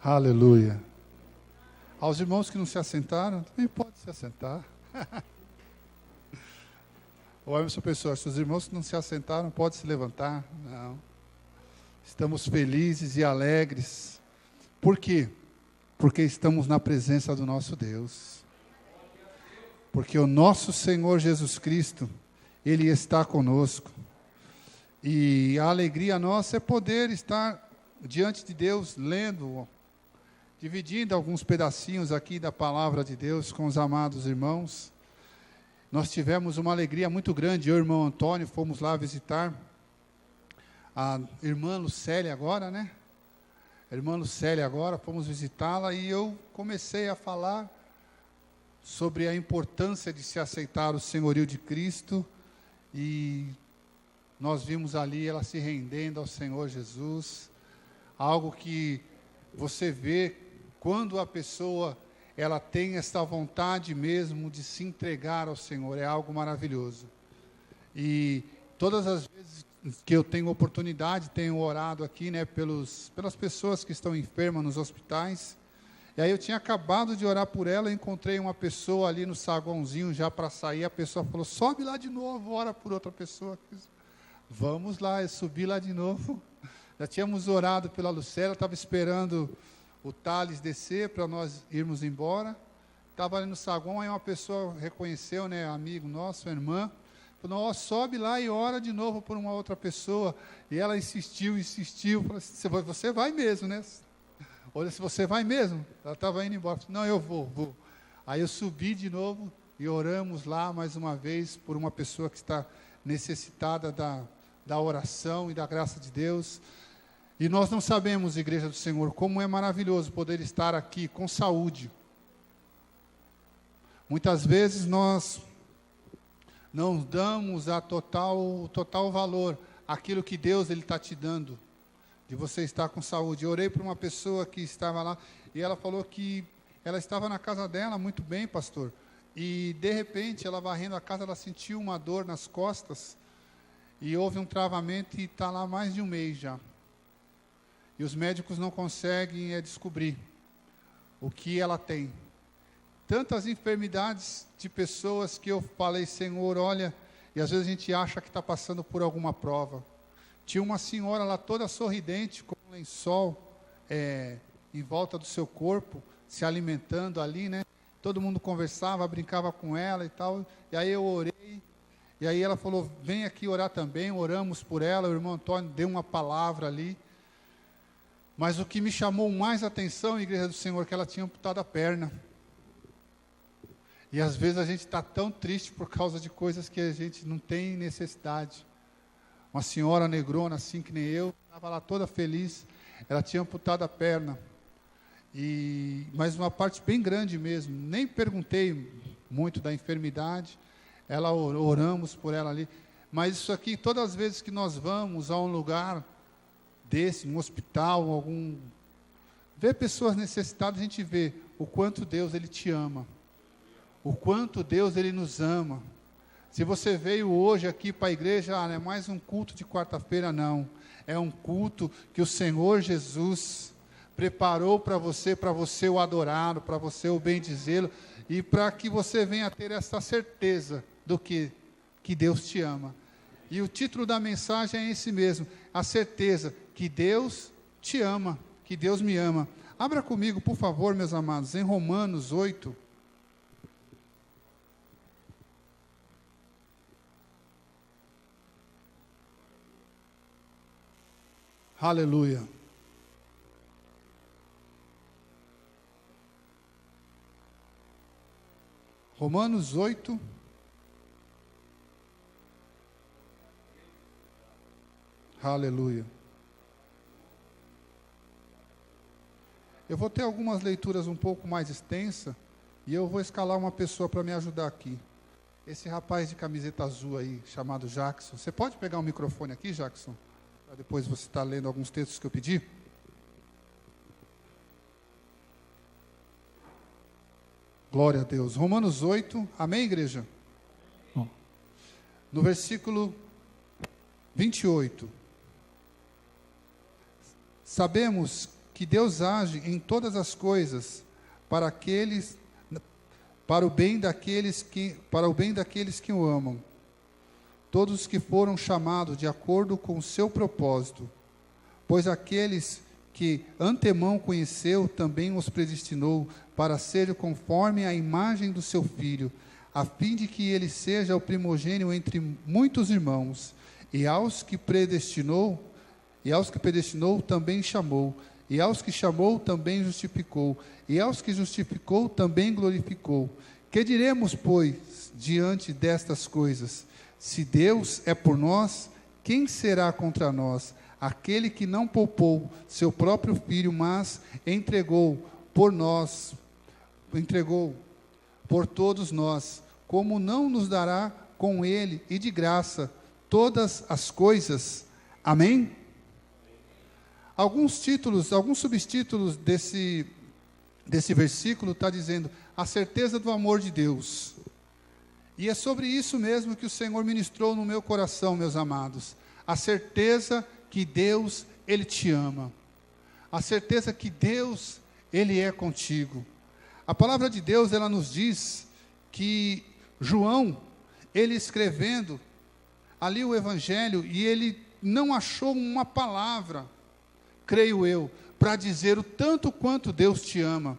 Aleluia. Aos irmãos que não se assentaram, também pode se assentar. Ô Emerson Pessoa, se os irmãos que não se assentaram, pode se levantar. Não. Estamos felizes e alegres. Por quê? Porque estamos na presença do nosso Deus. Porque o nosso Senhor Jesus Cristo, Ele está conosco. E a alegria nossa é poder estar diante de Deus, lendo, dividindo alguns pedacinhos aqui da palavra de Deus com os amados irmãos. Nós tivemos uma alegria muito grande, eu e o irmão Antônio, fomos lá visitar a irmã Lucélia agora, né? A irmã Lucélia agora, fomos visitá-la e eu comecei a falar sobre a importância de se aceitar o senhorio de Cristo e nós vimos ali ela se rendendo ao Senhor Jesus, algo que você vê quando a pessoa ela tem essa vontade mesmo de se entregar ao Senhor, é algo maravilhoso. E todas as vezes que eu tenho oportunidade, tenho orado aqui, né, pelas pessoas que estão enfermas nos hospitais. E aí eu tinha acabado de orar por ela, encontrei uma pessoa ali no saguãozinho já para sair, a pessoa falou, sobe lá de novo, ora por outra pessoa. Vamos lá, eu subi lá de novo. Já tínhamos orado pela Lucélia, estava esperando o Thales descer para nós irmos embora. Estava ali no saguão, aí uma pessoa reconheceu, né, amigo nosso, irmã, falou, oh, sobe lá e ora de novo por uma outra pessoa. E ela insistiu, falou assim, você vai mesmo, né? Olha, se você vai mesmo. Ela estava indo embora. Não, eu vou. Aí eu subi de novo e oramos lá mais uma vez por uma pessoa que está necessitada da oração e da graça de Deus. E nós não sabemos, Igreja do Senhor, como é maravilhoso poder estar aqui com saúde. Muitas vezes nós não damos o total valor àquilo que Deus está te dando, de você estar com saúde. Eu orei para uma pessoa que estava lá, e ela falou que ela estava na casa dela, muito bem, pastor, e de repente, ela varrendo a casa, ela sentiu uma dor nas costas, e houve um travamento, e está lá mais de um mês já. E os médicos não conseguem descobrir o que ela tem. Tantas enfermidades de pessoas que eu falei, Senhor, olha, e às vezes a gente acha que está passando por alguma prova. Tinha uma senhora lá toda sorridente, com um lençol em volta do seu corpo, se alimentando ali, né? Todo mundo conversava, brincava com ela e tal. E aí eu orei, e aí ela falou, vem aqui orar também, oramos por ela, o irmão Antônio deu uma palavra ali. Mas o que me chamou mais atenção, Igreja do Senhor, é que ela tinha amputado a perna. E às vezes a gente está tão triste por causa de coisas que a gente não tem necessidade. Uma senhora negrona, assim que nem eu, estava lá toda feliz, ela tinha amputado a perna. Mas uma parte bem grande mesmo, nem perguntei muito da enfermidade, oramos por ela ali. Mas isso aqui, todas as vezes que nós vamos a um lugar desse, um hospital, ver pessoas necessitadas, a gente vê o quanto Deus Ele te ama. O quanto Deus Ele nos ama. Se você veio hoje aqui para a igreja, não é mais um culto de quarta-feira, não. É um culto que o Senhor Jesus preparou para você o adorá-lo, para você o bendizê-lo, e para que você venha ter essa certeza do que Deus te ama. E o título da mensagem é esse mesmo, a certeza que Deus te ama, que Deus me ama. Abra comigo, por favor, meus amados, em Romanos 8. Aleluia. Romanos 8. Aleluia. Eu vou ter algumas leituras um pouco mais extensas e eu vou escalar uma pessoa para me ajudar aqui. Esse rapaz de camiseta azul aí, chamado Jackson. Você pode pegar o microfone aqui, Jackson? Para depois você estar lendo alguns textos que eu pedi? Glória a Deus. Romanos 8. Amém, igreja? No versículo 28. Sabemos que que Deus age em todas as coisas para o bem daqueles que o amam, todos os que foram chamados de acordo com o seu propósito. Pois aqueles que antemão conheceu, também os predestinou para serem conforme a imagem do seu Filho, a fim de que ele seja o primogênito entre muitos irmãos. E aos que predestinou, também chamou. E aos que chamou, também justificou. E aos que justificou, também glorificou. Que diremos, pois, diante destas coisas? Se Deus é por nós, quem será contra nós? Aquele que não poupou seu próprio Filho, mas entregou por todos nós, como não nos dará com ele e de graça todas as coisas? Amém? Alguns subtítulos desse versículo está dizendo a certeza do amor de Deus. E é sobre isso mesmo que o Senhor ministrou no meu coração, meus amados. A certeza que Deus, Ele te ama. A certeza que Deus, Ele é contigo. A palavra de Deus, ela nos diz que João, ele escrevendo ali o Evangelho, e ele não achou uma palavra, creio eu, para dizer o tanto quanto Deus te ama.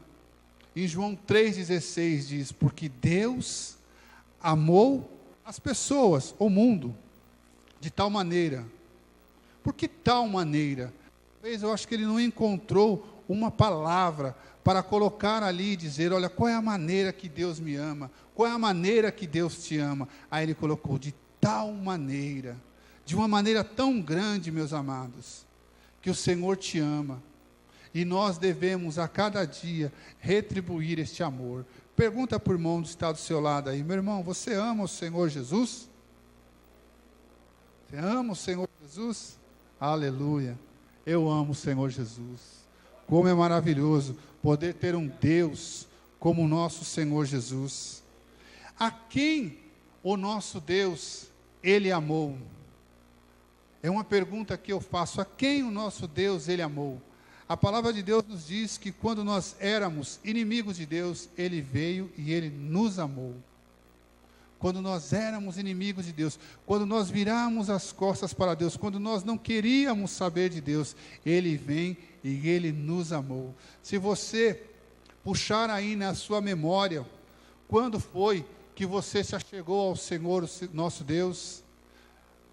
Em João 3,16 diz, porque Deus amou as pessoas, o mundo, de tal maneira. Por que tal maneira? Talvez eu acho que ele não encontrou uma palavra para colocar ali e dizer, olha, qual é a maneira que Deus me ama? Qual é a maneira que Deus te ama? Aí ele colocou, de tal maneira, de uma maneira tão grande, meus amados, que o Senhor te ama. E nós devemos a cada dia retribuir este amor. Pergunta para o irmão que está do seu lado aí, meu irmão, você ama o Senhor Jesus? Você ama o Senhor Jesus? Aleluia, eu amo o Senhor Jesus. Como é maravilhoso poder ter um Deus como o nosso Senhor Jesus. A quem o nosso Deus, Ele amou? É uma pergunta que eu faço, a quem o nosso Deus, Ele amou? A palavra de Deus nos diz que quando nós éramos inimigos de Deus, Ele veio e Ele nos amou. Quando nós éramos inimigos de Deus, quando nós viramos as costas para Deus, quando nós não queríamos saber de Deus, Ele vem e Ele nos amou. Se você puxar aí na sua memória, quando foi que você se achegou ao Senhor, nosso Deus?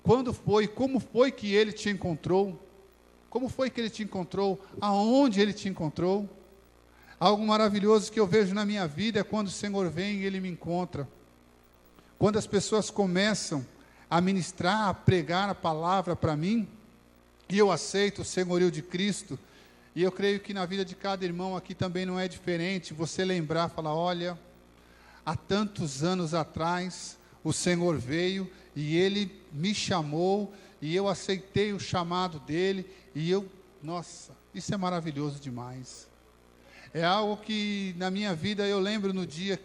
Quando foi, como foi que Ele te encontrou? Como foi que Ele te encontrou? Aonde Ele te encontrou? Algo maravilhoso que eu vejo na minha vida é quando o Senhor vem e Ele me encontra. Quando as pessoas começam a ministrar, a pregar a palavra para mim, e eu aceito o senhorio de Cristo, e eu creio que na vida de cada irmão aqui também não é diferente, você lembrar, falar, olha, há tantos anos atrás, o Senhor veio, e Ele me chamou, e eu aceitei o chamado dEle, e nossa, isso é maravilhoso demais. É algo que na minha vida eu lembro no dia,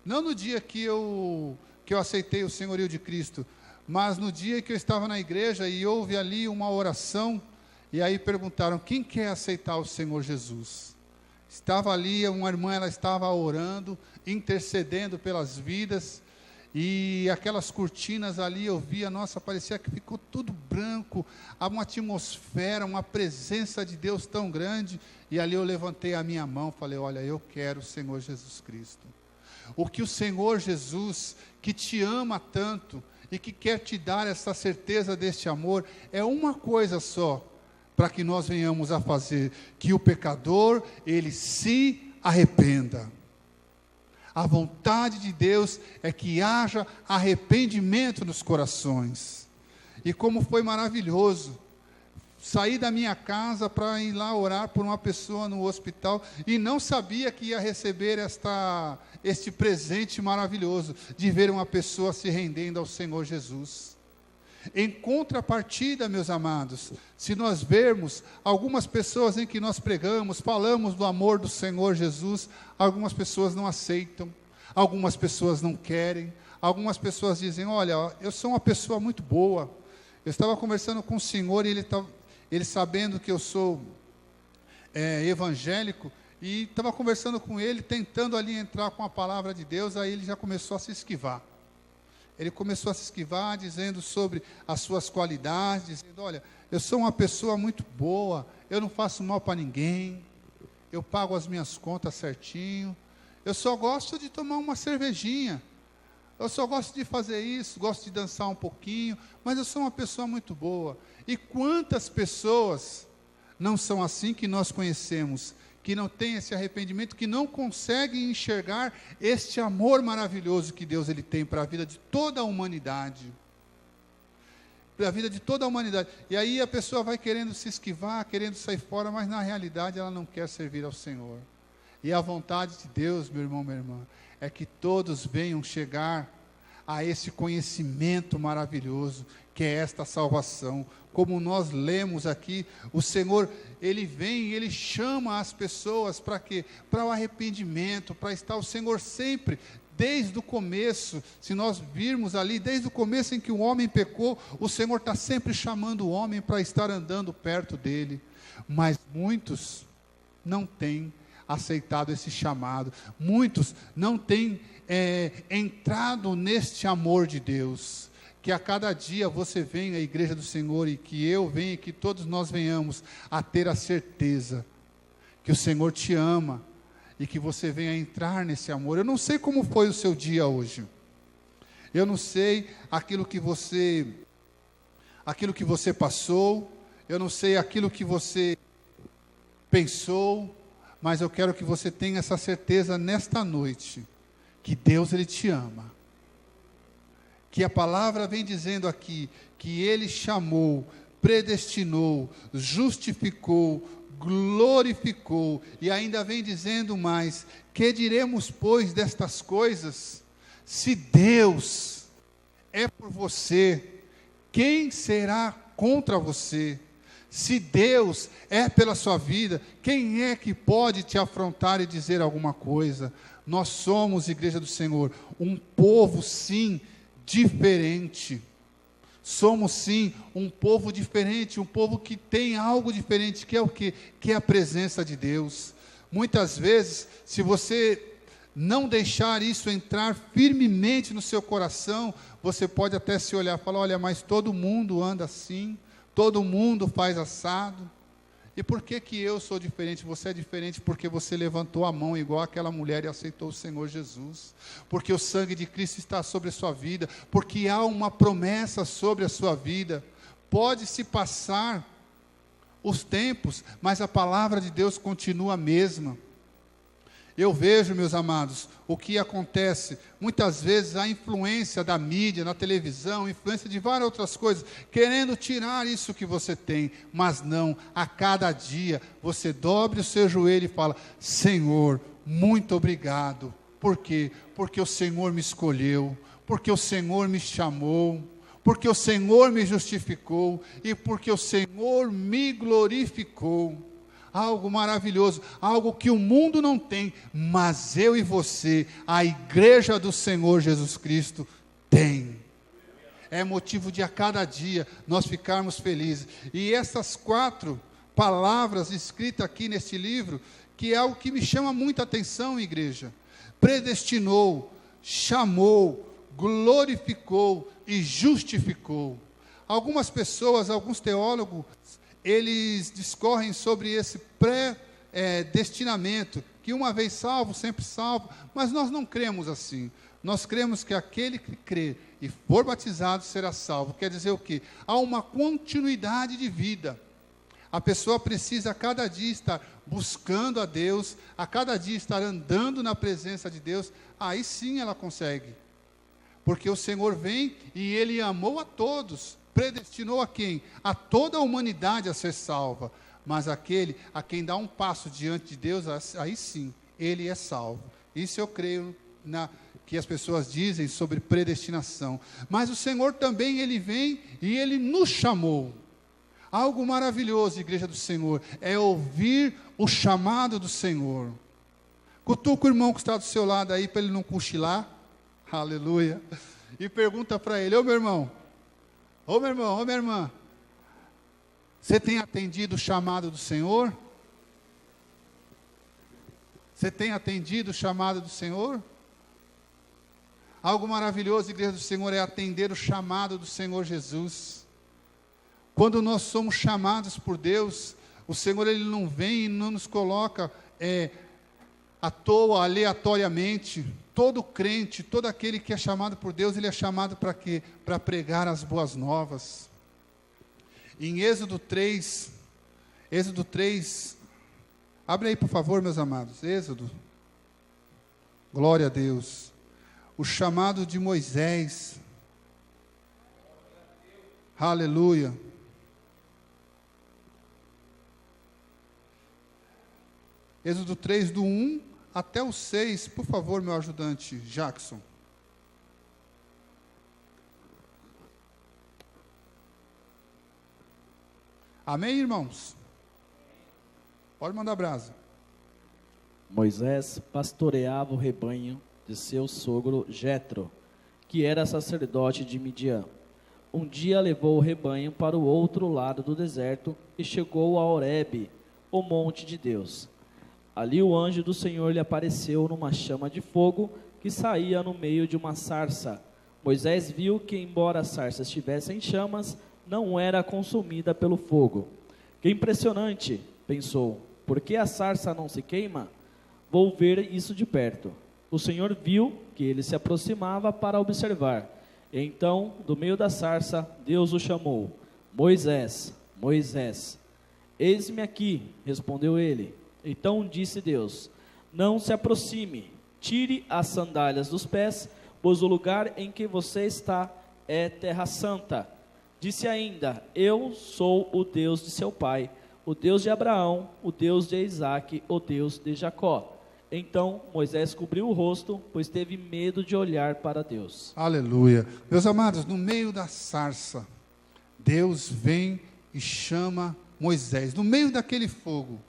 não no dia que eu aceitei o senhorio de Cristo, mas no dia que eu estava na igreja e houve ali uma oração, e aí perguntaram, quem quer aceitar o Senhor Jesus? Estava ali, uma irmã, ela estava orando, intercedendo pelas vidas, e aquelas cortinas ali, eu via, nossa, parecia que ficou tudo branco, uma atmosfera, uma presença de Deus tão grande, e ali eu levantei a minha mão, falei, olha, eu quero o Senhor Jesus Cristo. O que o Senhor Jesus, que te ama tanto, e que quer te dar essa certeza deste amor, é uma coisa só, para que nós venhamos a fazer, que o pecador, ele se arrependa. A vontade de Deus é que haja arrependimento nos corações. E como foi maravilhoso, saí da minha casa para ir lá orar por uma pessoa no hospital, e não sabia que ia receber este presente maravilhoso, de ver uma pessoa se rendendo ao Senhor Jesus. Em contrapartida, meus amados, se nós vermos algumas pessoas em que nós pregamos, falamos do amor do Senhor Jesus, algumas pessoas não aceitam, algumas pessoas não querem, algumas pessoas dizem, olha, eu sou uma pessoa muito boa. Eu estava conversando com o Senhor, e ele sabendo que eu sou evangélico, e estava conversando com ele, tentando ali entrar com a palavra de Deus, aí ele já começou a se esquivar. Ele começou a se esquivar, dizendo sobre as suas qualidades, dizendo, olha, eu sou uma pessoa muito boa, eu não faço mal para ninguém, eu pago as minhas contas certinho, eu só gosto de tomar uma cervejinha, eu só gosto de fazer isso, gosto de dançar um pouquinho, mas eu sou uma pessoa muito boa. E quantas pessoas não são assim que nós conhecemos, que não têm esse arrependimento, que não conseguem enxergar este amor maravilhoso que Deus ele tem para a vida de toda a humanidade. Para a vida de toda a humanidade. E aí a pessoa vai querendo se esquivar, querendo sair fora, mas na realidade ela não quer servir ao Senhor. E a vontade de Deus, meu irmão, minha irmã, é que todos venham chegar a esse conhecimento maravilhoso, que é esta salvação. Como nós lemos aqui, o Senhor, Ele vem e Ele chama as pessoas para quê? Para o arrependimento, para estar o Senhor sempre, desde o começo, se nós virmos ali, desde o começo em que o homem pecou, o Senhor está sempre chamando o homem para estar andando perto dEle, mas muitos não têm aceitado esse chamado, muitos não têm entrado neste amor de Deus. Que a cada dia você venha à igreja do Senhor, e que eu venha, e que todos nós venhamos a ter a certeza que o Senhor te ama, e que você venha entrar nesse amor. Eu não sei como foi o seu dia hoje, eu não sei aquilo que você passou, eu não sei aquilo que você pensou, mas eu quero que você tenha essa certeza nesta noite, que Deus ele te ama, que a palavra vem dizendo aqui, que Ele chamou, predestinou, justificou, glorificou, e ainda vem dizendo mais, que diremos pois destas coisas? Se Deus é por você, quem será contra você? Se Deus é pela sua vida, quem é que pode te afrontar e dizer alguma coisa? Nós somos, Igreja do Senhor, um povo sim, diferente. Somos sim um povo diferente, um povo que tem algo diferente, que é o quê? Que é a presença de Deus. Muitas vezes, se você não deixar isso entrar firmemente no seu coração, você pode até se olhar e falar, olha, mas todo mundo anda assim, todo mundo faz assado. E por que que eu sou diferente? Você é diferente porque você levantou a mão igual aquela mulher e aceitou o Senhor Jesus. Porque o sangue de Cristo está sobre a sua vida. Porque há uma promessa sobre a sua vida. Pode se passar os tempos, mas a palavra de Deus continua a mesma. Eu vejo, meus amados, o que acontece, muitas vezes a influência da mídia, na televisão, influência de várias outras coisas, querendo tirar isso que você tem, mas não, a cada dia, você dobre o seu joelho e fala, Senhor, muito obrigado. Por quê? Porque o Senhor me escolheu, porque o Senhor me chamou, porque o Senhor me justificou, e porque o Senhor me glorificou. Algo maravilhoso, algo que o mundo não tem, mas eu e você, a igreja do Senhor Jesus Cristo, tem. É motivo de a cada dia nós ficarmos felizes. E essas 4 palavras escritas aqui neste livro, que é algo que me chama muita atenção, igreja. Predestinou, chamou, glorificou e justificou. Algumas pessoas, alguns teólogos, eles discorrem sobre esse predestinamento, que uma vez salvo, sempre salvo, mas nós não cremos assim. Nós cremos que aquele que crê e for batizado será salvo. Quer dizer o quê? Há uma continuidade de vida. A pessoa precisa a cada dia estar buscando a Deus, a cada dia estar andando na presença de Deus, aí sim ela consegue. Porque o Senhor vem e Ele amou a todos. Predestinou a quem? A toda a humanidade a ser salva. Mas aquele a quem dá um passo diante de Deus, aí sim, ele é salvo. Isso eu creio que as pessoas dizem sobre predestinação. Mas o Senhor também, Ele vem e Ele nos chamou. Algo maravilhoso, igreja do Senhor, é ouvir o chamado do Senhor. Cutuca o irmão que está do seu lado aí, para ele não cochilar. Aleluia. E pergunta para ele, ô meu irmão, ô minha irmã, você tem atendido o chamado do Senhor? Você tem atendido o chamado do Senhor? Algo maravilhoso, igreja do Senhor, é atender o chamado do Senhor Jesus. Quando nós somos chamados por Deus, o Senhor Ele não vem e não nos coloca à toa, aleatoriamente. Todo crente, todo aquele que é chamado por Deus, ele é chamado para quê? Para pregar as boas novas. Em Êxodo 3, abre aí por favor, meus amados, Êxodo, glória a Deus, o chamado de Moisés, aleluia. Êxodo 3, do 1 até o 6, por favor, meu ajudante, Jackson. Amém, irmãos? Pode mandar brasa. Moisés pastoreava o rebanho de seu sogro Jetro, que era sacerdote de Midian. Um dia levou o rebanho para o outro lado do deserto e chegou a Horebe, o monte de Deus. Ali o anjo do Senhor lhe apareceu numa chama de fogo que saía no meio de uma sarça. Moisés viu que, embora a sarça estivesse em chamas, não era consumida pelo fogo. Que impressionante, pensou, por que a sarça não se queima? Vou ver isso de perto. O Senhor viu que ele se aproximava para observar. Então, do meio da sarça, Deus o chamou. Moisés, Moisés. Eis-me aqui, respondeu ele. Então disse Deus, não se aproxime, tire as sandálias dos pés, pois o lugar em que você está é terra santa. Disse ainda, eu sou o Deus de seu pai, o Deus de Abraão, o Deus de Isaque, o Deus de Jacó. Então Moisés cobriu o rosto, pois teve medo de olhar para Deus. Aleluia. Meus amados, no meio da sarça, Deus vem e chama Moisés, no meio daquele fogo.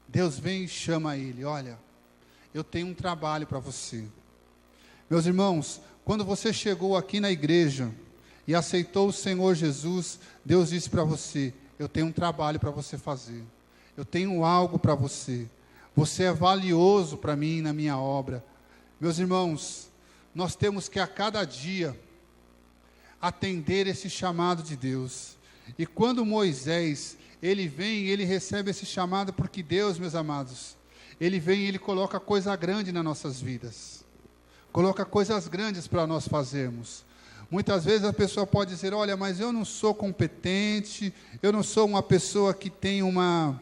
Deus vem e chama ele, olha, eu tenho um trabalho para você. Meus irmãos, quando você chegou aqui na igreja e aceitou o Senhor Jesus, Deus disse para você, eu tenho um trabalho para você fazer. Eu tenho algo para você. Você é valioso para mim na minha obra. Meus irmãos, nós temos que a cada dia atender esse chamado de Deus. E quando Moisés, ele vem e ele recebe esse chamado, porque Deus, meus amados, ele vem e ele coloca coisa grande nas nossas vidas. Coloca coisas grandes para nós fazermos. Muitas vezes a pessoa pode dizer, olha, mas eu não sou competente, eu não sou uma pessoa que tem uma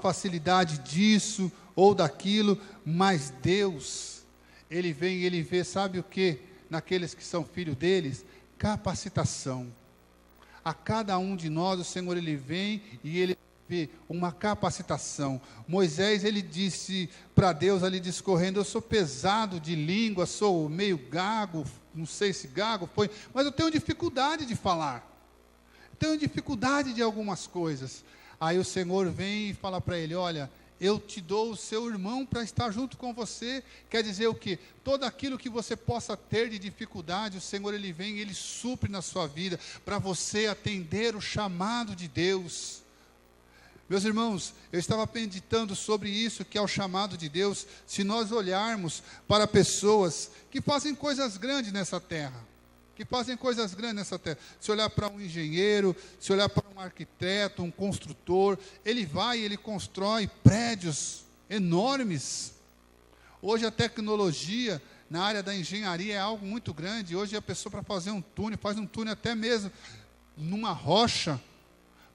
facilidade disso ou daquilo, mas Deus, ele vem e ele vê, sabe o que? Naqueles que são filhos deles, capacitação. A cada um de nós, o Senhor, ele vem e ele vê uma capacitação. Moisés, ele disse para Deus ali discorrendo, eu sou pesado de língua, sou meio gago, não sei se gago foi, mas eu tenho dificuldade de falar. Tenho dificuldade de algumas coisas. Aí o Senhor vem e fala para ele, olha, eu te dou o seu irmão para estar junto com você. Quer dizer o quê? Todo aquilo que você possa ter de dificuldade, o Senhor, ele vem e ele supre na sua vida, para você atender o chamado de Deus. Meus irmãos, eu estava meditando sobre isso, que é o chamado de Deus. Se nós olharmos para pessoas que fazem coisas grandes nessa terra, se olhar para um engenheiro, se olhar para um arquiteto, um construtor, ele vai e ele constrói prédios enormes. Hoje a tecnologia na área da engenharia é algo muito grande. Hoje a pessoa, para fazer um túnel, faz um túnel até mesmo numa rocha.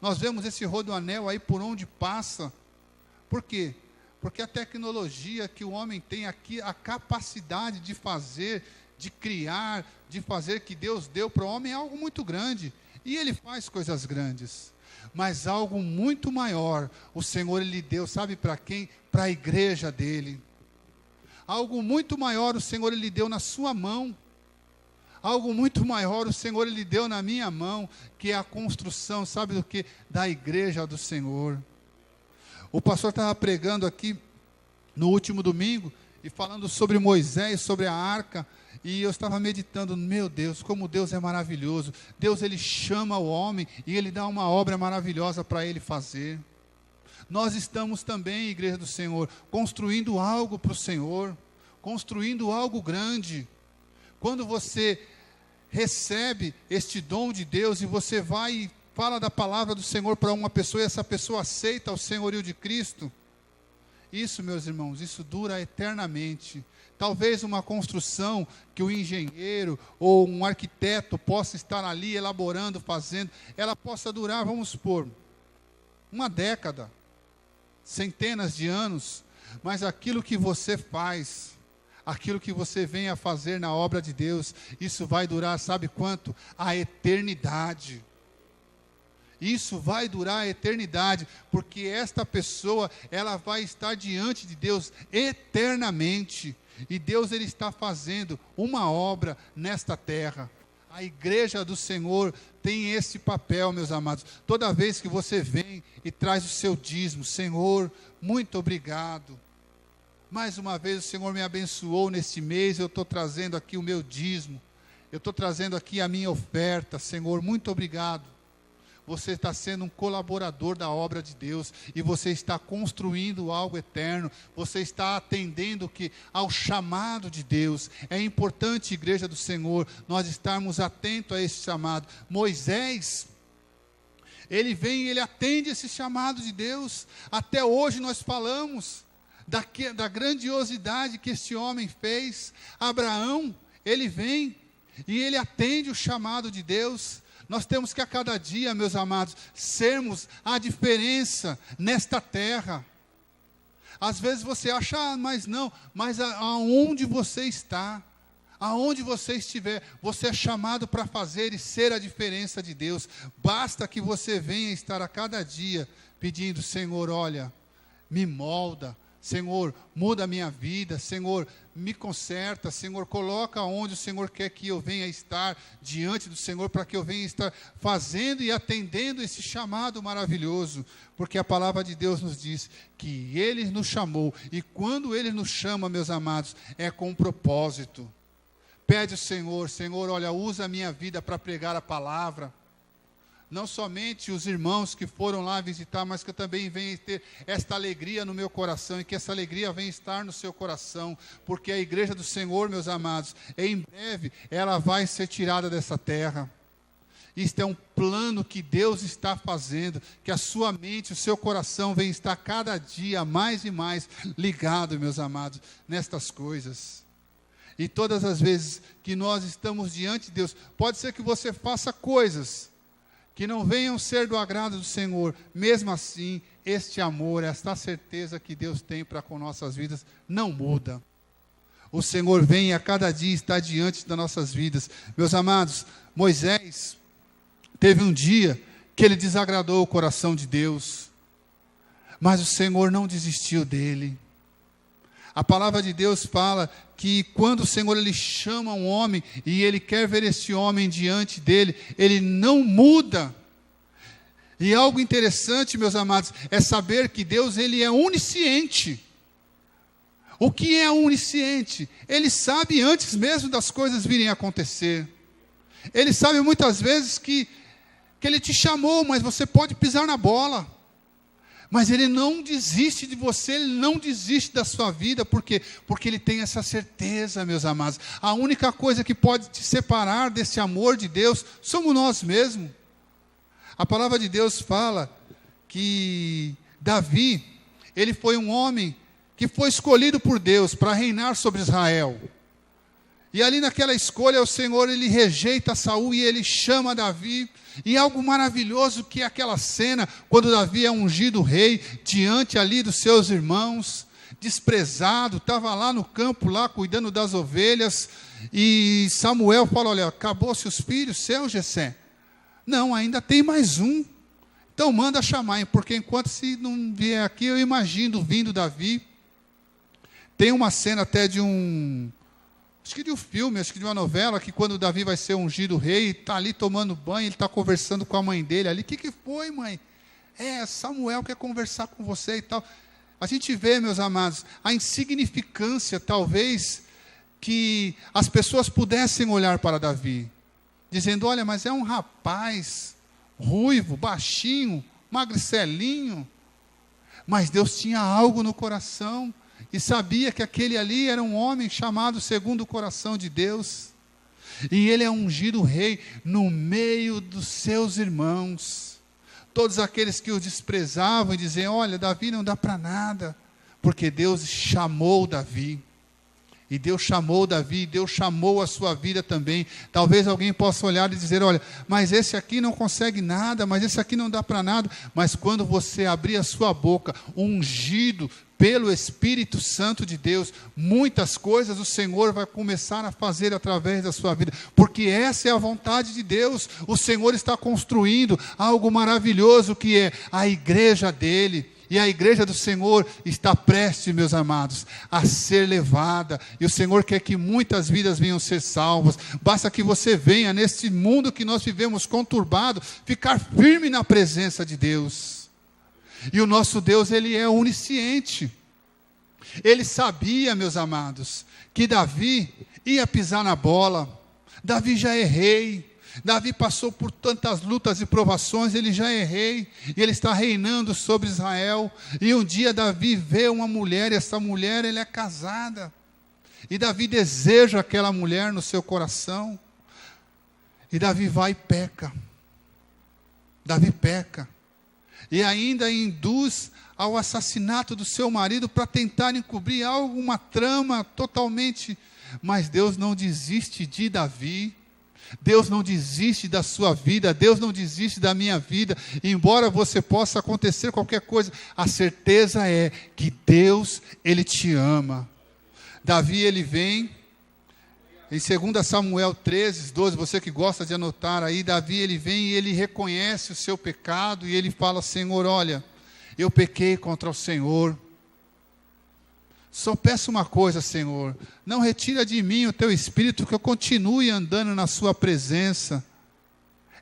Nós vemos esse rodoanel aí por onde passa. Por quê? Porque a tecnologia que o homem tem aqui, a capacidade de fazer, de criar, de fazer, que Deus deu para o homem, é algo muito grande. E ele faz coisas grandes. Mas algo muito maior, o Senhor ele deu, sabe para quem? Para a igreja dele. Algo muito maior o Senhor ele deu na sua mão. Algo muito maior o Senhor ele deu na minha mão, que é a construção, sabe do que? Da igreja do Senhor. O pastor estava pregando aqui no último domingo, e falando sobre Moisés, sobre a arca, e eu estava meditando, meu Deus, como Deus é maravilhoso. Deus ele chama o homem, e ele dá uma obra maravilhosa para ele fazer. Nós estamos também, igreja do Senhor, construindo algo para o Senhor, construindo algo grande. Quando você recebe este dom de Deus e você vai e fala da palavra do Senhor para uma pessoa e essa pessoa aceita o senhorio de Cristo, isso, meus irmãos, isso dura eternamente. Talvez uma construção que o engenheiro ou um arquiteto possa estar ali elaborando, fazendo, ela possa durar, vamos supor, uma década, centenas de anos, mas aquilo que você faz, aquilo que você vem a fazer na obra de Deus, isso vai durar, sabe quanto? A eternidade. Isso vai durar a eternidade, porque esta pessoa, ela vai estar diante de Deus eternamente. E Deus, Ele está fazendo uma obra nesta terra. A igreja do Senhor tem esse papel, meus amados. Toda vez que você vem e traz o seu dízimo, Senhor, muito obrigado. Mais uma vez o Senhor me abençoou neste mês, eu estou trazendo aqui o meu dízimo. Eu estou trazendo aqui a minha oferta, Senhor, muito obrigado. Você está sendo um colaborador da obra de Deus, e você está construindo algo eterno, você está atendendo ao chamado de Deus. É importante, igreja do Senhor, nós estarmos atentos a esse chamado. Moisés, ele vem e ele atende esse chamado de Deus. Até hoje nós falamos da grandiosidade que este homem fez. Abraão, ele vem e ele atende o chamado de Deus. Nós temos que a cada dia, meus amados, sermos a diferença nesta terra. Às vezes você acha, mas não, mas aonde você está, aonde você estiver, você é chamado para fazer e ser a diferença de Deus. Basta que você venha estar a cada dia pedindo: Senhor, olha, me molda, Senhor, muda a minha vida, Senhor, me conserta, Senhor, coloca onde o Senhor quer que eu venha estar diante do Senhor, para que eu venha estar fazendo e atendendo esse chamado maravilhoso, porque a palavra de Deus nos diz que Ele nos chamou, e quando Ele nos chama, meus amados, é com um propósito. Pede ao Senhor: Senhor, olha, usa a minha vida para pregar a palavra. Não somente os irmãos que foram lá visitar, mas que eu também venha ter esta alegria no meu coração, e que essa alegria venha estar no seu coração, porque a igreja do Senhor, meus amados, em breve ela vai ser tirada dessa terra. Isto é um plano que Deus está fazendo, que a sua mente, o seu coração venha estar cada dia mais e mais ligado, meus amados, nestas coisas. E todas as vezes que nós estamos diante de Deus, pode ser que você faça coisas que não venham ser do agrado do Senhor, mesmo assim, este amor, esta certeza que Deus tem para com nossas vidas, não muda. O Senhor vem a cada dia estar diante das nossas vidas. Meus amados, Moisés teve um dia que ele desagradou o coração de Deus, mas o Senhor não desistiu dele. A palavra de Deus fala que quando o Senhor ele chama um homem e ele quer ver esse homem diante dele, ele não muda. E algo interessante, meus amados, é saber que Deus ele é onisciente. O que é onisciente? Ele sabe antes mesmo das coisas virem a acontecer. Ele sabe muitas vezes que ele te chamou, mas você pode pisar na bola. Mas Ele não desiste de você, Ele não desiste da sua vida. Por quê? Porque Ele tem essa certeza, meus amados. A única coisa que pode te separar desse amor de Deus somos nós mesmos. A palavra de Deus fala que Davi, ele foi um homem que foi escolhido por Deus para reinar sobre Israel. E ali naquela escolha, o Senhor, ele rejeita Saul e ele chama Davi. E algo maravilhoso que é aquela cena, quando Davi é ungido rei, diante ali dos seus irmãos, desprezado, estava lá no campo, lá cuidando das ovelhas, e Samuel fala: olha, acabou-se os filhos seus, Jessé? Não, ainda tem mais um. Então manda chamar, porque enquanto se não vier aqui, eu imagino vindo Davi. Tem uma cena até de um filme, acho que de uma novela, que quando Davi vai ser ungido rei, está ali tomando banho, ele está conversando com a mãe dele ali. O que foi, mãe? Samuel quer conversar com você e tal. A gente vê, meus amados, a insignificância, talvez, que as pessoas pudessem olhar para Davi, dizendo: olha, mas é um rapaz ruivo, baixinho, magricelinho. Mas Deus tinha algo no coração, e sabia que aquele ali era um homem chamado segundo o coração de Deus, e ele é ungido rei no meio dos seus irmãos. Todos aqueles que o desprezavam e diziam: olha, Davi não dá para nada, porque Deus chamou Davi. E Deus chamou Davi, Deus chamou a sua vida também. Talvez alguém possa olhar e dizer: olha, mas esse aqui não consegue nada, mas esse aqui não dá para nada. Mas quando você abrir a sua boca, ungido pelo Espírito Santo de Deus, muitas coisas o Senhor vai começar a fazer através da sua vida, porque essa é a vontade de Deus. O Senhor está construindo algo maravilhoso, que é a igreja dele. E a igreja do Senhor está prestes, meus amados, a ser levada. E o Senhor quer que muitas vidas venham ser salvas. Basta que você venha, nesse mundo que nós vivemos conturbado, ficar firme na presença de Deus. E o nosso Deus, Ele é onisciente. Ele sabia, meus amados, que Davi ia pisar na bola. Davi já é rei. Davi passou por tantas lutas e provações, ele já é rei, e ele está reinando sobre Israel. E um dia Davi vê uma mulher, e essa mulher, ela é casada, e Davi deseja aquela mulher no seu coração, e Davi vai e peca. Davi peca, e ainda induz ao assassinato do seu marido, para tentar encobrir alguma trama totalmente. Mas Deus não desiste de Davi. Deus não desiste da sua vida, Deus não desiste da minha vida. Embora você possa acontecer qualquer coisa, a certeza é que Deus, Ele te ama. Davi, ele vem, em 2 Samuel 13, 12, você que gosta de anotar aí, Davi, ele vem e ele reconhece o seu pecado, e ele fala: Senhor, olha, eu pequei contra o Senhor. Só peço uma coisa, Senhor, não retira de mim o teu espírito, que eu continue andando na sua presença.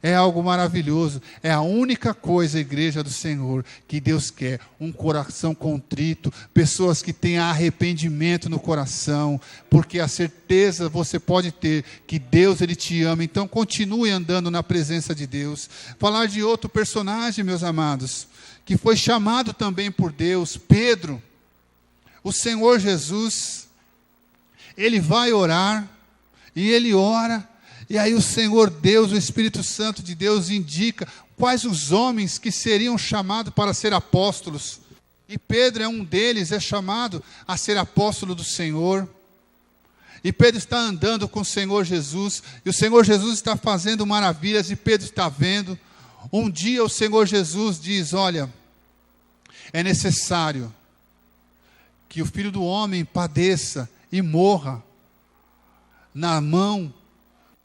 É algo maravilhoso, é a única coisa, igreja do Senhor, que Deus quer: um coração contrito, pessoas que tenham arrependimento no coração, porque a certeza você pode ter que Deus, Ele te ama. Então continue andando na presença de Deus. Falar de outro personagem, meus amados, que foi chamado também por Deus, Pedro. O Senhor Jesus, Ele vai orar, e Ele ora, e aí o Senhor Deus, o Espírito Santo de Deus, indica quais os homens que seriam chamados para ser apóstolos. E Pedro é um deles, é chamado a ser apóstolo do Senhor. E Pedro está andando com o Senhor Jesus, e o Senhor Jesus está fazendo maravilhas, e Pedro está vendo. Um dia o Senhor Jesus diz: olha, é necessário que o Filho do Homem padeça e morra na mão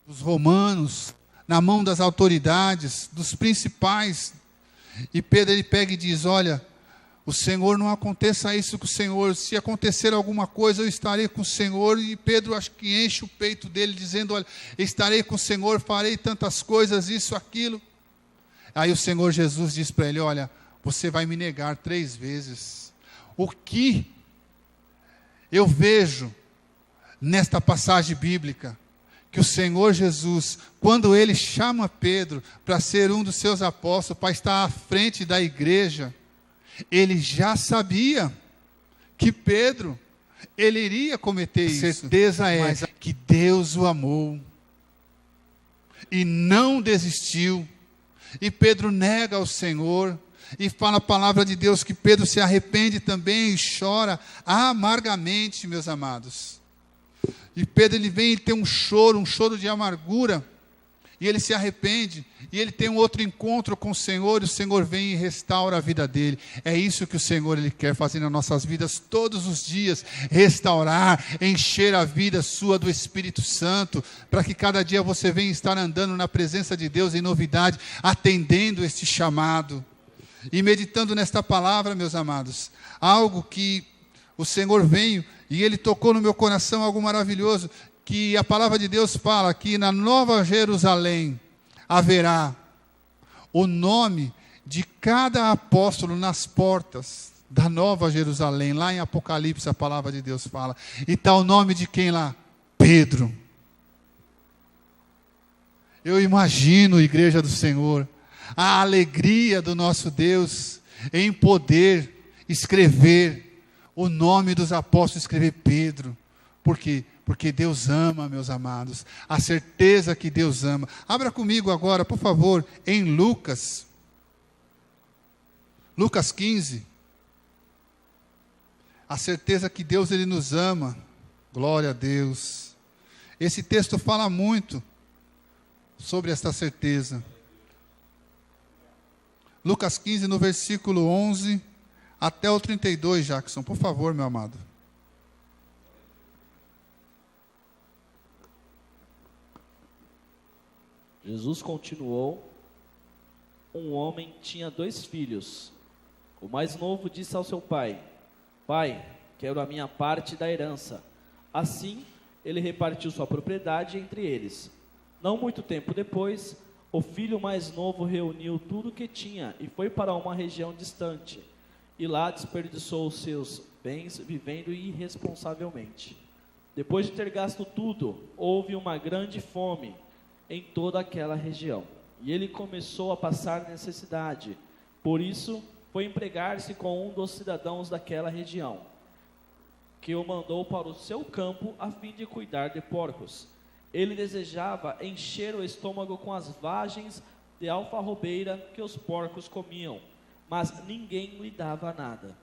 dos romanos, na mão das autoridades, dos principais. E Pedro, ele pega e diz: olha, o Senhor, não aconteça isso com o Senhor, se acontecer alguma coisa, eu estarei com o Senhor. E Pedro, acho que enche o peito dele, dizendo: olha, estarei com o Senhor, farei tantas coisas, isso, aquilo. Aí o Senhor Jesus diz para ele: olha, você vai me negar 3 vezes. O que eu vejo nesta passagem bíblica, que o Senhor Jesus, quando Ele chama Pedro para ser um dos seus apóstolos, para estar à frente da igreja, Ele já sabia que Pedro, ele iria cometer isso. A certeza é que Deus o amou e não desistiu. E Pedro nega ao Senhor, e fala a palavra de Deus que Pedro se arrepende também e chora amargamente, meus amados. E Pedro, ele vem e tem um choro de amargura, e ele se arrepende, e ele tem um outro encontro com o Senhor, e o Senhor vem e restaura a vida dele. É isso que o Senhor, Ele quer fazer nas nossas vidas todos os dias: restaurar, encher a vida sua do Espírito Santo, para que cada dia você venha estar andando na presença de Deus em novidade, atendendo este chamado. E meditando nesta palavra, meus amados, algo que o Senhor veio e Ele tocou no meu coração, algo maravilhoso, que a palavra de Deus fala que na Nova Jerusalém haverá o nome de cada apóstolo nas portas da Nova Jerusalém. Lá em Apocalipse a palavra de Deus fala. E está o nome de quem lá? Pedro. Eu imagino, igreja do Senhor, a alegria do nosso Deus em poder escrever o nome dos apóstolos, escrever Pedro. Por quê? Porque Deus ama, meus amados. A certeza que Deus ama. Abra comigo agora, por favor, em Lucas. Lucas 15. A certeza que Deus, Ele nos ama. Glória a Deus. Esse texto fala muito sobre esta certeza. Lucas 15, no versículo 11 até o 32, Jackson. Por favor, meu amado. Jesus continuou: um homem tinha 2 filhos. O mais novo disse ao seu pai: Pai, quero a minha parte da herança. Assim, ele repartiu sua propriedade entre eles. Não muito tempo depois, o filho mais novo reuniu tudo o que tinha e foi para uma região distante. E lá desperdiçou os seus bens vivendo irresponsavelmente. Depois de ter gasto tudo, houve uma grande fome em toda aquela região. E ele começou a passar necessidade. Por isso, foi empregar-se com um dos cidadãos daquela região, que o mandou para o seu campo a fim de cuidar de porcos. Ele desejava encher o estômago com as vagens de alfarrobeira que os porcos comiam, mas ninguém lhe dava nada.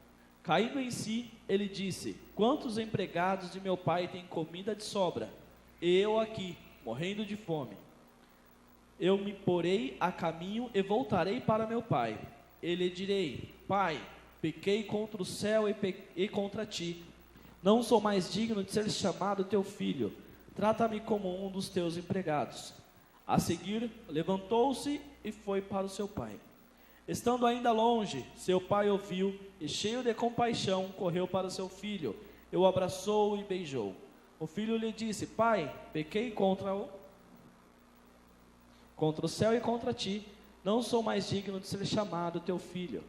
Caindo em si, ele disse: Quantos empregados de meu pai têm comida de sobra? E eu aqui, morrendo de fome. Eu me porei a caminho e voltarei para meu pai. E lhe direi: Pai, pequei contra o céu e contra ti. Não sou mais digno de ser chamado teu filho. Trata-me como um dos teus empregados. A seguir, levantou-se e foi para o seu pai. Estando ainda longe, seu pai ouviu e, cheio de compaixão, correu para seu filho. E o abraçou e beijou. O filho lhe disse: Pai, pequei contra o céu e contra ti. Não sou mais digno de ser chamado teu filho.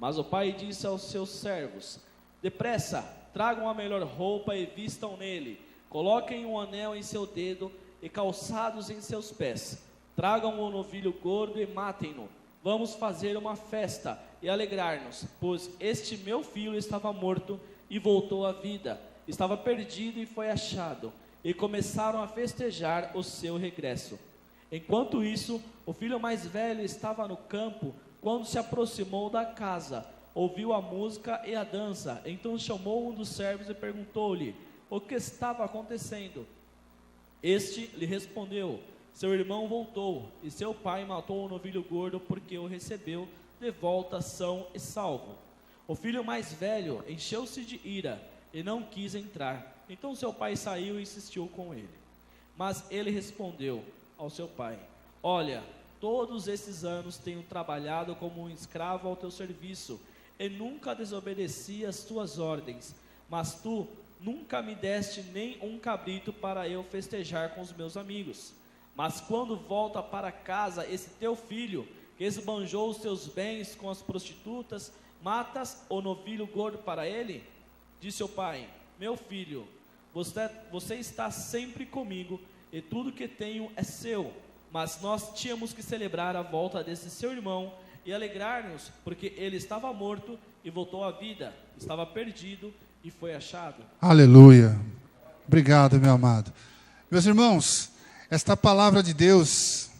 Mas o pai disse aos seus servos: Depressa, tragam a melhor roupa e vistam nele. Coloquem um anel em seu dedo e calçados em seus pés. Tragam um novilho gordo e matem-no. Vamos fazer uma festa e alegrar-nos, pois este meu filho estava morto e voltou à vida. Estava perdido e foi achado. E começaram a festejar o seu regresso. Enquanto isso, o filho mais velho estava no campo. Quando se aproximou da casa, ouviu a música e a dança. Então chamou um dos servos e perguntou-lhe o que estava acontecendo. Este lhe respondeu: seu irmão voltou, e seu pai matou o novilho gordo, porque o recebeu de volta são e salvo. O filho mais velho encheu-se de ira e não quis entrar. Então seu pai saiu e insistiu com ele. Mas ele respondeu ao seu pai: olha, todos esses anos tenho trabalhado como um escravo ao teu serviço, e nunca desobedeci às tuas ordens, mas tu nunca me deste nem um cabrito para eu festejar com os meus amigos. Mas quando volta para casa esse teu filho, que esbanjou os teus bens com as prostitutas, matas o novilho gordo para ele? Disse o pai: meu filho, você está sempre comigo, e tudo que tenho é seu. Mas nós tínhamos que celebrar a volta desse seu irmão e alegrar-nos, porque ele estava morto e voltou à vida, estava perdido e foi achado. Aleluia. Obrigado, meu amado. Meus irmãos, esta palavra de Deus,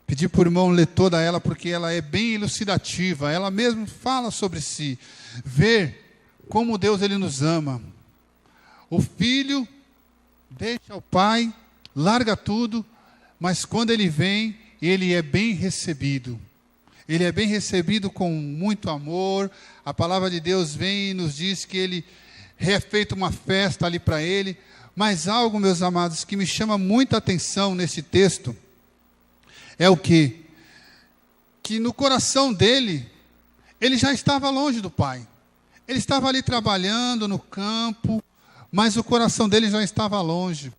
pedi para o irmão ler toda ela, porque ela é bem elucidativa, ela mesmo fala sobre si, ver como Deus ele nos ama. O filho deixa o pai, larga tudo, mas quando ele vem, ele é bem recebido. Ele é bem recebido com muito amor. A palavra de Deus vem e nos diz que ele é feita uma festa ali para ele. Mas algo, meus amados, que me chama muita atenção nesse texto, é o quê? Que no coração dele, ele já estava longe do pai. Ele estava ali trabalhando no campo, mas o coração dele já estava longe.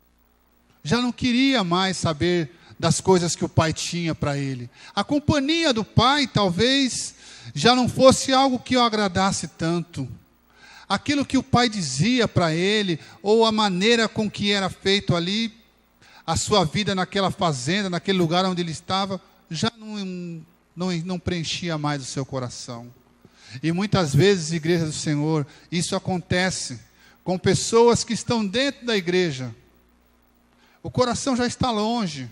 Já não queria mais saber das coisas que o pai tinha para ele. A companhia do pai talvez já não fosse algo que o agradasse tanto. Aquilo que o pai dizia para ele, ou a maneira com que era feito ali, a sua vida naquela fazenda, naquele lugar onde ele estava, já não preenchia mais o seu coração. E muitas vezes, igreja do Senhor, isso acontece com pessoas que estão dentro da igreja. O coração já está longe.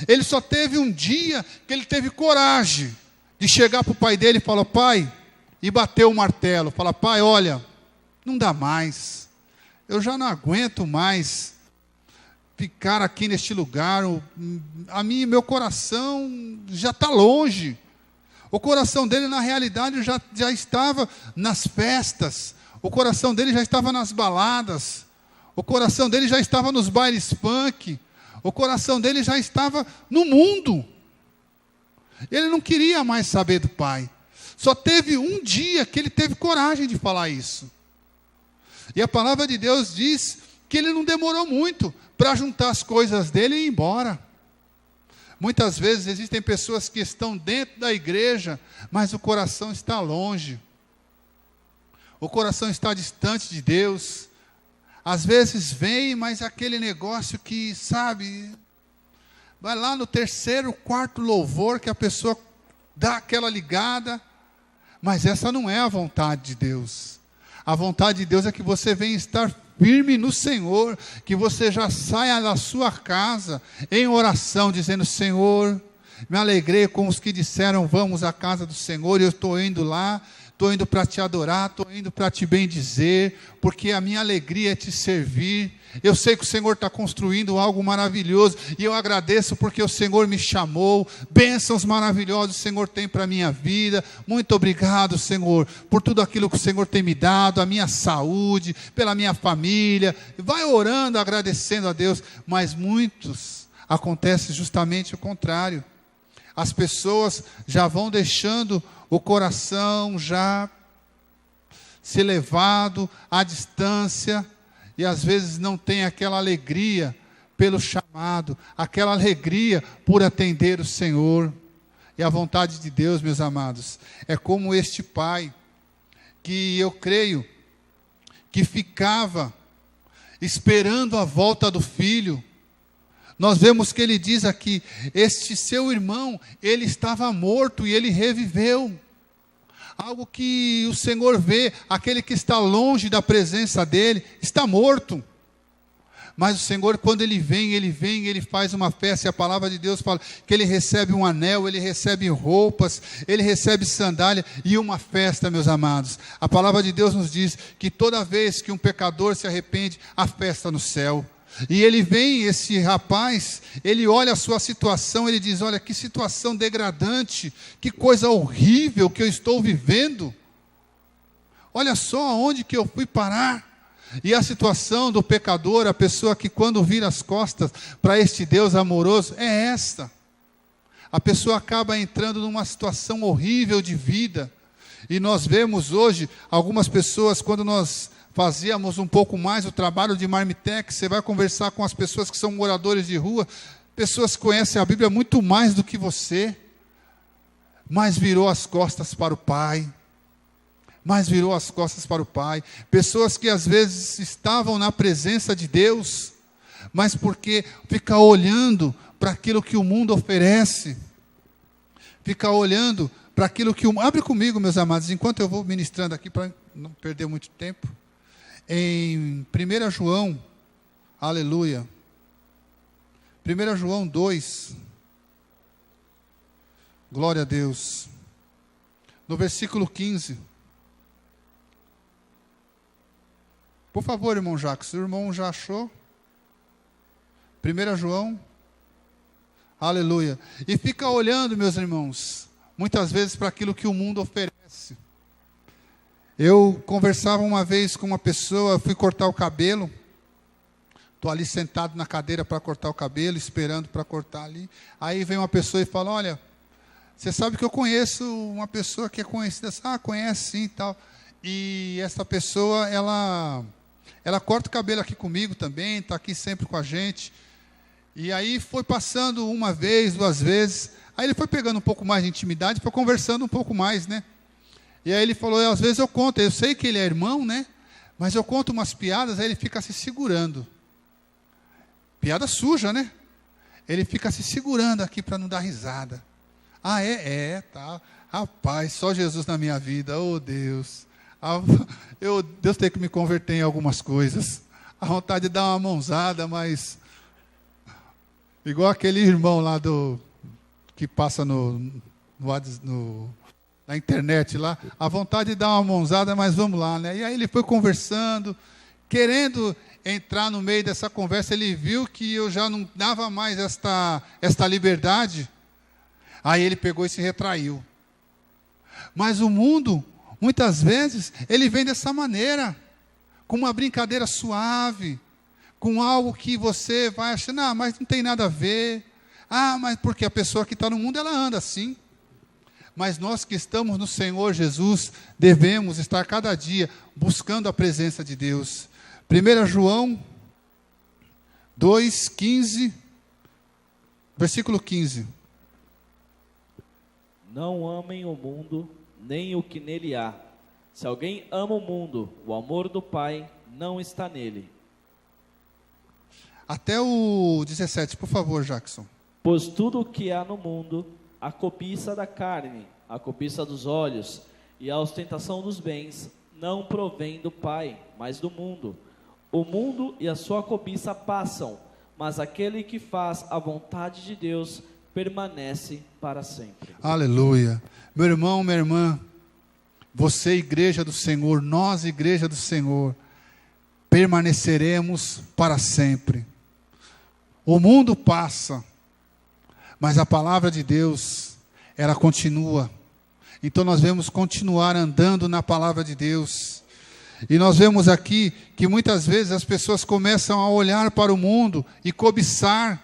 Ele só teve um dia que ele teve coragem de chegar para o pai dele e falar: pai, e bateu o martelo. Fala: pai, olha, não dá mais. Eu já não aguento mais ficar aqui neste lugar. Meu coração já está longe. O coração dele, na realidade, já estava nas festas. O coração dele já estava nas baladas. O coração dele já estava nos bailes funk. O coração dele já estava no mundo. Ele não queria mais saber do pai. Só teve um dia que ele teve coragem de falar isso. E a palavra de Deus diz que ele não demorou muito para juntar as coisas dele e ir embora. Muitas vezes existem pessoas que estão dentro da igreja, mas o coração está longe. O coração está distante de Deus. Às vezes vem, mas aquele negócio que, sabe, vai lá no terceiro, quarto louvor que a pessoa dá aquela ligada, mas essa não é a vontade de Deus. A vontade de Deus é que você venha estar firme no Senhor, que você já saia da sua casa em oração, dizendo: Senhor, me alegrei com os que disseram vamos à casa do Senhor, e eu estou indo lá, estou indo para te adorar, estou indo para te bendizer, porque a minha alegria é te servir. Eu sei que o Senhor está construindo algo maravilhoso, e eu agradeço porque o Senhor me chamou. Bênçãos maravilhosas o Senhor tem para a minha vida. Muito obrigado, Senhor, por tudo aquilo que o Senhor tem me dado, a minha saúde, pela minha família. Vai orando, agradecendo a Deus. Mas muitos, acontece justamente o contrário. As pessoas já vão deixando o coração já se elevado à distância, e às vezes não tem aquela alegria pelo chamado, aquela alegria por atender o Senhor. E a vontade de Deus, meus amados, é como este pai, que eu creio que ficava esperando a volta do filho. Nós vemos que ele diz aqui: este seu irmão, ele estava morto e ele reviveu. Algo que o Senhor vê, aquele que está longe da presença dele, está morto. Mas o Senhor, quando ele vem, ele faz uma festa, e a palavra de Deus fala que ele recebe um anel, ele recebe roupas, ele recebe sandália e uma festa, meus amados. A palavra de Deus nos diz que toda vez que um pecador se arrepende, há festa no céu. E ele vem, esse rapaz, ele olha a sua situação, ele diz: olha, que situação degradante, que coisa horrível que eu estou vivendo. Olha só aonde que eu fui parar. E a situação do pecador, a pessoa que quando vira as costas para este Deus amoroso, é esta. A pessoa acaba entrando numa situação horrível de vida. E nós vemos hoje algumas pessoas, quando nós fazíamos um pouco mais o trabalho de Marmitex, você vai conversar com as pessoas que são moradores de rua, pessoas que conhecem a Bíblia muito mais do que você, mas virou as costas para o Pai. Pessoas que às vezes estavam na presença de Deus, mas porque fica olhando para aquilo que o mundo oferece, fica olhando para aquilo que o... Abre comigo, meus amados, enquanto eu vou ministrando aqui, para não perder muito tempo. Em 1 João, aleluia, 1 João 2, glória a Deus, no versículo 15, por favor, irmão Jacques, o irmão já achou? 1 João, aleluia, e fica olhando, meus irmãos, muitas vezes para aquilo que o mundo oferece. Eu conversava uma vez com uma pessoa, fui cortar o cabelo, estou ali sentado na cadeira para cortar o cabelo, esperando para cortar ali. Aí vem uma pessoa e fala: olha, você sabe que eu conheço uma pessoa que é conhecida. Ah, conhece sim e tal. E essa pessoa, ela corta o cabelo aqui comigo também, está aqui sempre com a gente. E aí foi passando uma vez, duas vezes, aí ele foi pegando um pouco mais de intimidade, foi conversando um pouco mais, né? E aí ele falou: às vezes eu conto, eu sei que ele é irmão, né? Mas eu conto umas piadas, aí ele fica se segurando. Piada suja, né? Ele fica se segurando aqui para não dar risada. Ah, tá. Rapaz, só Jesus na minha vida, oh Deus. Deus tem que me converter em algumas coisas. A vontade de dar uma mãozada, mas igual aquele irmão lá que passa na internet lá, a vontade de dar uma mãozada, mas vamos lá, né? E aí ele foi conversando, querendo entrar no meio dessa conversa, ele viu que eu já não dava mais esta liberdade, aí ele pegou e se retraiu. Mas o mundo, muitas vezes, ele vem dessa maneira, com uma brincadeira suave, com algo que você vai achando, mas não tem nada a ver. Mas porque a pessoa que está no mundo, ela anda assim. Mas nós que estamos no Senhor Jesus, devemos estar cada dia buscando a presença de Deus. 1 João 2:15, versículo 15. Não amem o mundo, nem o que nele há. Se alguém ama o mundo, o amor do Pai não está nele. Até o 17, por favor, Jackson. Pois tudo o que há no mundo, a cobiça da carne, a cobiça dos olhos e a ostentação dos bens, não provém do Pai, mas do mundo. O mundo e a sua cobiça passam, mas aquele que faz a vontade de Deus permanece para sempre. Aleluia. Meu irmão, minha irmã, você, igreja do Senhor, nós, igreja do Senhor, permaneceremos para sempre. O mundo passa, mas a palavra de Deus, ela continua. Então nós vamos continuar andando na palavra de Deus. E nós vemos aqui que muitas vezes as pessoas começam a olhar para o mundo e cobiçar,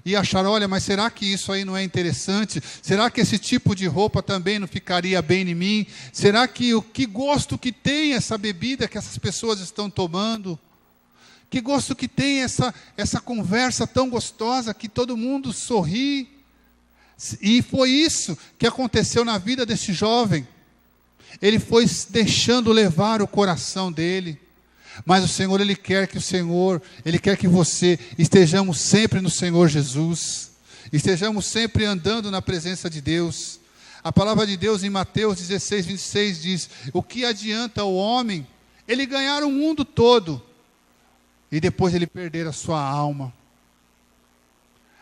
e achar, olha, mas será que isso aí não é interessante? Será que esse tipo de roupa também não ficaria bem em mim? Será que gosto que tem essa bebida que essas pessoas estão tomando? Que gosto que tem essa conversa tão gostosa que todo mundo sorri? E foi isso que aconteceu na vida desse jovem. Ele foi deixando levar o coração dele. Mas o Senhor, Ele quer que você estejamos sempre no Senhor Jesus, estejamos sempre andando na presença de Deus. A palavra de Deus em Mateus 16:26 diz: o que adianta o homem ele ganhar o mundo todo e depois ele perder a sua alma?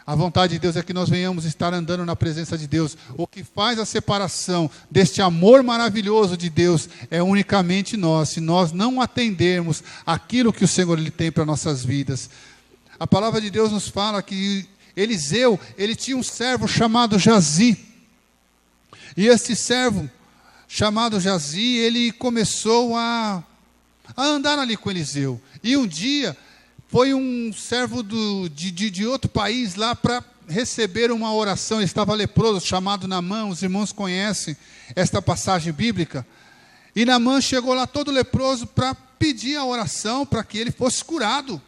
A vontade de Deus é que nós venhamos estar andando na presença de Deus. O que faz a separação deste amor maravilhoso de Deus é unicamente nós, se nós não atendermos aquilo que o Senhor Ele tem para nossas vidas. A palavra de Deus nos fala que Eliseu, ele tinha um servo chamado Jazi. E esse servo chamado Jazi, ele começou a andar ali com Eliseu. E um dia foi um servo de outro país lá para receber uma oração. Ele estava leproso, chamado Naamã. Os irmãos conhecem esta passagem bíblica. E Naamã chegou lá todo leproso para pedir a oração para que ele fosse curado.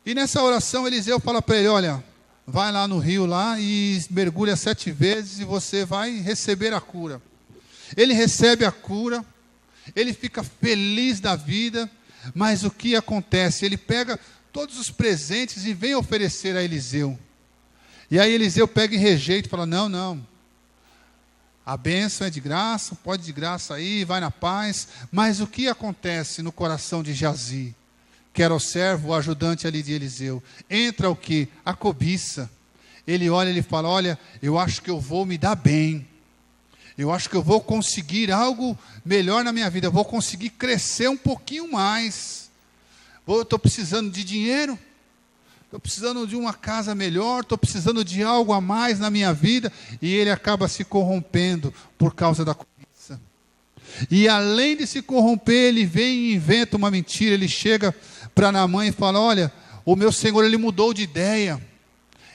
E nessa oração Eliseu fala para ele: olha, vai lá no rio lá e mergulha 7 vezes e você vai receber a cura. Ele recebe a cura, ele fica feliz da vida. Mas o que acontece? Ele pega todos os presentes e vem oferecer a Eliseu. E aí Eliseu pega e rejeita e fala: não, a bênção é de graça, pode de graça aí, vai na paz. Mas o que acontece no coração de Jazi, que era o servo, o ajudante ali de Eliseu? Entra o que? A cobiça. Ele olha e ele fala: olha, eu acho que eu vou me dar bem. Eu acho que eu vou conseguir algo melhor na minha vida. Eu vou conseguir crescer um pouquinho mais. Estou precisando de dinheiro. Estou precisando de uma casa melhor. Estou precisando de algo a mais na minha vida. E ele acaba se corrompendo por causa da cobiça. E além de se corromper, ele vem e inventa uma mentira. Ele chega para Naamã e fala: olha, o meu Senhor, ele mudou de ideia.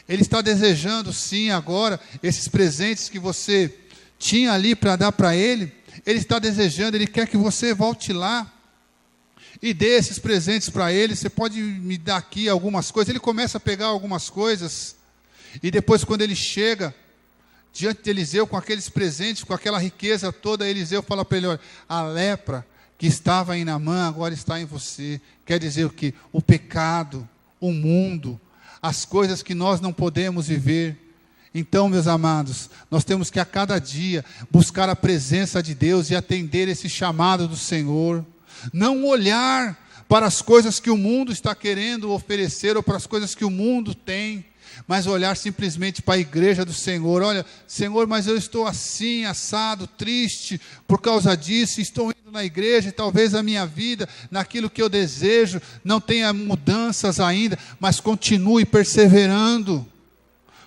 Ele está desejando sim agora esses presentes que você tinha ali para dar para ele. Ele está desejando, ele quer que você volte lá e dê esses presentes para ele. Você pode me dar aqui algumas coisas? Ele começa a pegar algumas coisas, e depois quando ele chega diante de Eliseu com aqueles presentes, com aquela riqueza toda, Eliseu fala para ele: olha, a lepra que estava em Naamã agora está em você. Quer dizer o quê? O pecado, o mundo, as coisas que nós não podemos viver, Então, meus amados, nós temos que a cada dia buscar a presença de Deus e atender esse chamado do Senhor. Não olhar para as coisas que o mundo está querendo oferecer ou para as coisas que o mundo tem, mas olhar simplesmente para a igreja do Senhor. Olha, Senhor, mas eu estou assim, assado, triste por causa disso, estou indo na igreja e talvez a minha vida, naquilo que eu desejo, não tenha mudanças ainda, mas continue perseverando.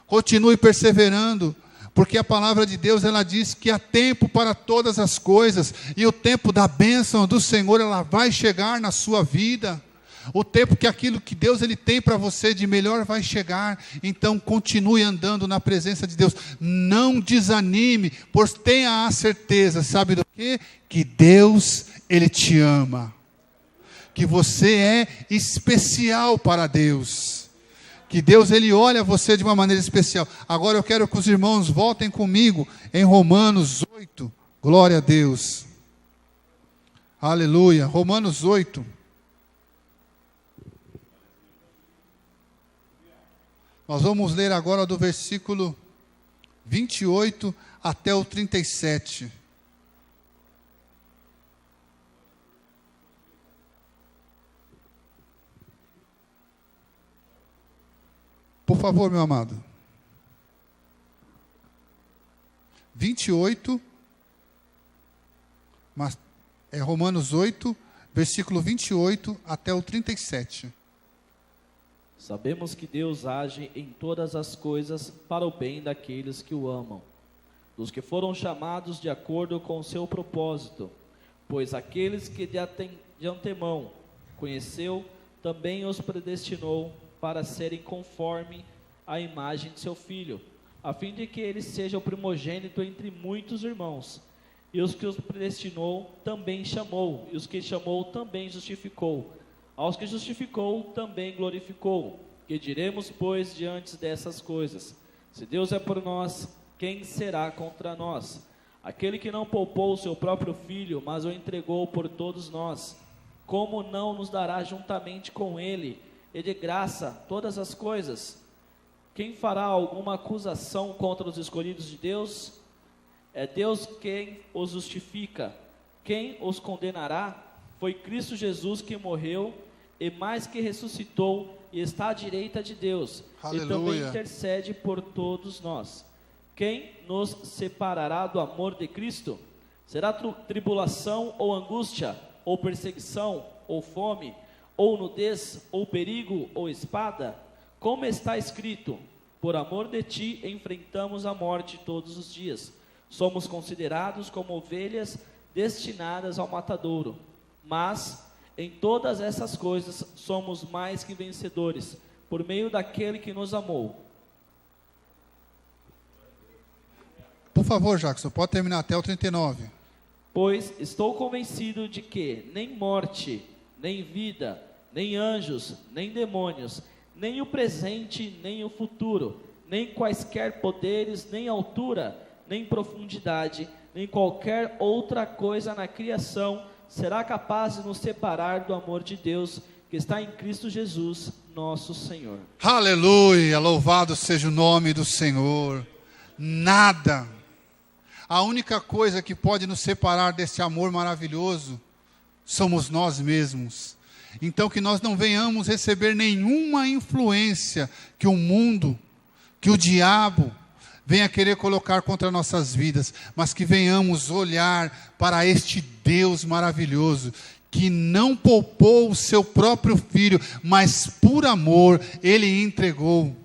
Continue perseverando, porque a palavra de Deus, ela diz que há tempo para todas as coisas, e o tempo da bênção do Senhor, ela vai chegar na sua vida. O tempo que aquilo que Deus ele tem para você de melhor vai chegar. Então continue andando na presença de Deus. Não desanime, pois tenha a certeza, sabe do quê? Que Deus ele te ama. Que você é especial para Deus. Que Deus ele olha você de uma maneira especial. Agora eu quero que os irmãos voltem comigo em Romanos 8. Glória a Deus. Aleluia. Romanos 8. Nós vamos ler agora do versículo 28 até o 37. Por favor, meu amado. 28, mas é Romanos 8, versículo 28 até o 37. Sabemos que Deus age em todas as coisas para o bem daqueles que o amam, dos que foram chamados de acordo com o seu propósito. Pois aqueles que de antemão conheceu, também os predestinou para serem conforme a imagem de seu Filho, a fim de que ele seja o primogênito entre muitos irmãos. E os que os predestinou, também chamou, e os que chamou, também justificou. Aos que justificou, também glorificou. Que diremos, pois, diante dessas coisas? Se Deus é por nós, quem será contra nós? Aquele que não poupou o seu próprio Filho, mas o entregou por todos nós, como não nos dará juntamente com ele, e de graça, todas as coisas? Quem fará alguma acusação contra os escolhidos de Deus? É Deus quem os justifica. Quem os condenará? Foi Cristo Jesus que morreu, e mais que ressuscitou, e está à direita de Deus. Aleluia. E também intercede por todos nós. Quem nos separará do amor de Cristo? Será tribulação ou angústia, ou perseguição, ou fome, ou nudez, ou perigo, ou espada? Como está escrito: por amor de ti enfrentamos a morte todos os dias. Somos considerados como ovelhas destinadas ao matadouro. Mas em todas essas coisas somos mais que vencedores, por meio daquele que nos amou. Por favor, Jackson, pode terminar até o 39. Pois estou convencido de que nem morte, nem vida, nem anjos, nem demônios, nem o presente, nem o futuro, nem quaisquer poderes, nem altura, nem profundidade, nem qualquer outra coisa na criação será capaz de nos separar do amor de Deus que está em Cristo Jesus, nosso Senhor. Aleluia, louvado seja o nome do Senhor. Nada, a única coisa que pode nos separar desse amor maravilhoso somos nós mesmos. Então que nós não venhamos receber nenhuma influência que o mundo, que o diabo venha querer colocar contra nossas vidas, mas que venhamos olhar para este Deus maravilhoso, que não poupou o seu próprio Filho, mas por amor Ele entregou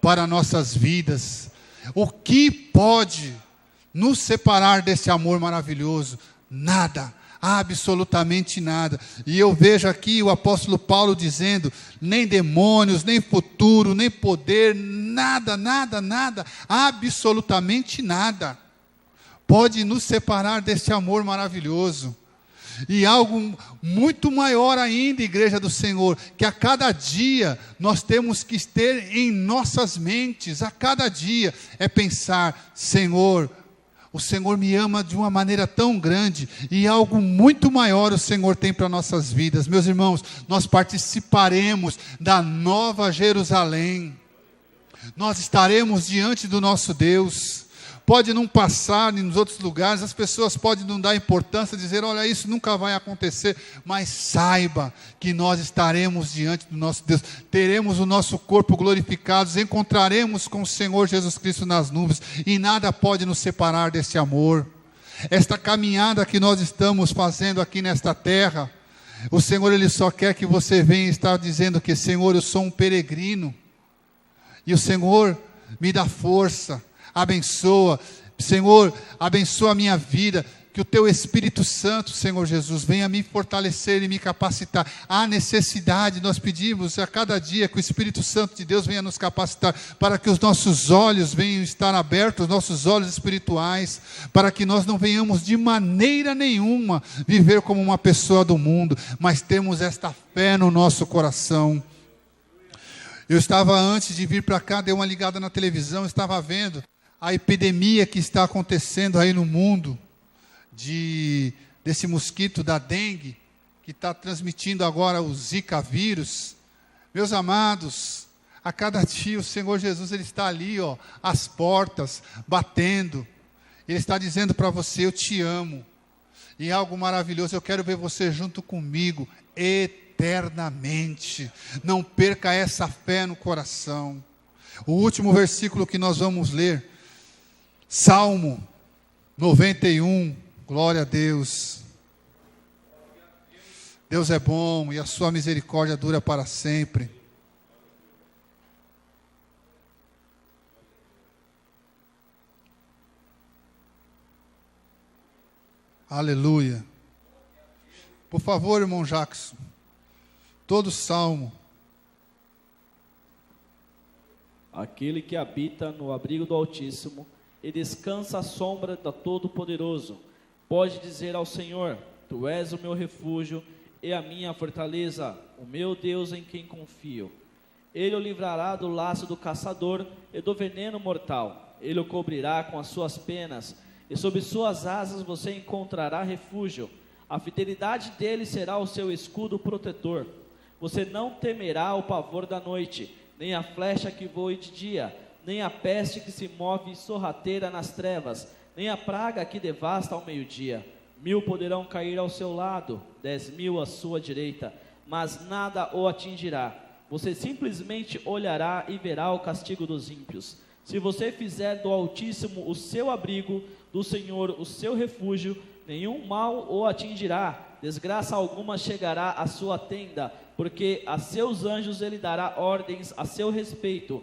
para nossas vidas. O que pode nos separar desse amor maravilhoso? Nada, absolutamente nada. E eu vejo aqui o apóstolo Paulo dizendo: nem demônios, nem futuro, nem poder, nada, nada, nada, absolutamente nada pode nos separar desse amor maravilhoso. E algo muito maior ainda, igreja do Senhor, que a cada dia nós temos que ter em nossas mentes, a cada dia, é pensar: Senhor, o Senhor me ama de uma maneira tão grande, e algo muito maior o Senhor tem para nossas vidas. Meus irmãos, nós participaremos da Nova Jerusalém. Nós estaremos diante do nosso Deus. Pode não passar nos outros lugares, as pessoas podem não dar importância, dizer, olha, isso nunca vai acontecer, mas saiba que nós estaremos diante do nosso Deus, teremos o nosso corpo glorificado, encontraremos com o Senhor Jesus Cristo nas nuvens, e nada pode nos separar desse amor. Esta caminhada que nós estamos fazendo aqui nesta terra, o Senhor, Ele só quer que você venha estar dizendo que, Senhor, eu sou um peregrino, e o Senhor me dá força, abençoa, Senhor, abençoa a minha vida, que o Teu Espírito Santo, Senhor Jesus, venha me fortalecer e me capacitar. Há necessidade, nós pedimos a cada dia que o Espírito Santo de Deus venha nos capacitar, para que os nossos olhos venham estar abertos, os nossos olhos espirituais, para que nós não venhamos de maneira nenhuma viver como uma pessoa do mundo, mas temos esta fé no nosso coração. Eu estava, antes de vir para cá, dei uma ligada na televisão, estava vendo a epidemia que está acontecendo aí no mundo, desse mosquito da dengue, que está transmitindo agora o Zika vírus. Meus amados, a cada dia o Senhor Jesus, Ele está ali, ó, às portas, batendo. Ele está dizendo para você, eu te amo. E é algo maravilhoso, eu quero ver você junto comigo, eternamente. Não perca essa fé no coração. O último versículo que nós vamos ler, Salmo 91, glória a Deus. Deus é bom e a sua misericórdia dura para sempre. Aleluia. Por favor, irmão Jackson, todo salmo. Aquele que habita no abrigo do Altíssimo e descansa à sombra do Todo-Poderoso, pode dizer ao Senhor, Tu és o meu refúgio e a minha fortaleza, o meu Deus em quem confio. Ele o livrará do laço do caçador e do veneno mortal. Ele o cobrirá com as suas penas, e sob suas asas você encontrará refúgio. A fidelidade dele será o seu escudo protetor. Você não temerá o pavor da noite, nem a flecha que voe de dia, nem a peste que se move sorrateira nas trevas, nem a praga que devasta ao meio-dia. 1000 poderão cair ao seu lado, 10.000 à sua direita, mas nada o atingirá. Você simplesmente olhará e verá o castigo dos ímpios. Se você fizer do Altíssimo o seu abrigo, do Senhor o seu refúgio, nenhum mal o atingirá, desgraça alguma chegará à sua tenda, porque a seus anjos ele dará ordens a seu respeito,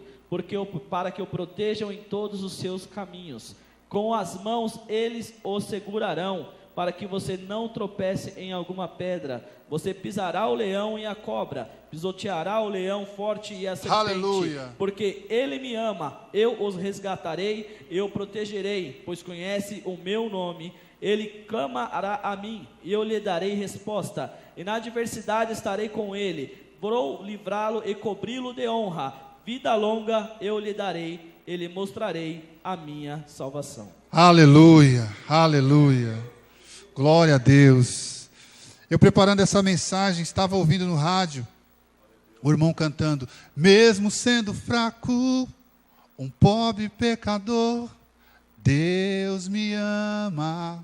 para que o protejam em todos os seus caminhos. Com as mãos eles o segurarão, para que você não tropece em alguma pedra. Você pisará o leão e a cobra, pisoteará o leão forte e a serpente. Aleluia. Porque ele me ama, eu os resgatarei, eu protegerei, pois conhece o meu nome. Ele clamará a mim, e eu lhe darei resposta, e na adversidade estarei com ele. Vou livrá-lo e cobri-lo de honra. Vida longa eu lhe darei, e lhe mostrarei a minha salvação. Aleluia, aleluia, glória a Deus. Eu preparando essa mensagem, estava ouvindo no rádio, o irmão cantando, mesmo sendo fraco, um pobre pecador, Deus me ama,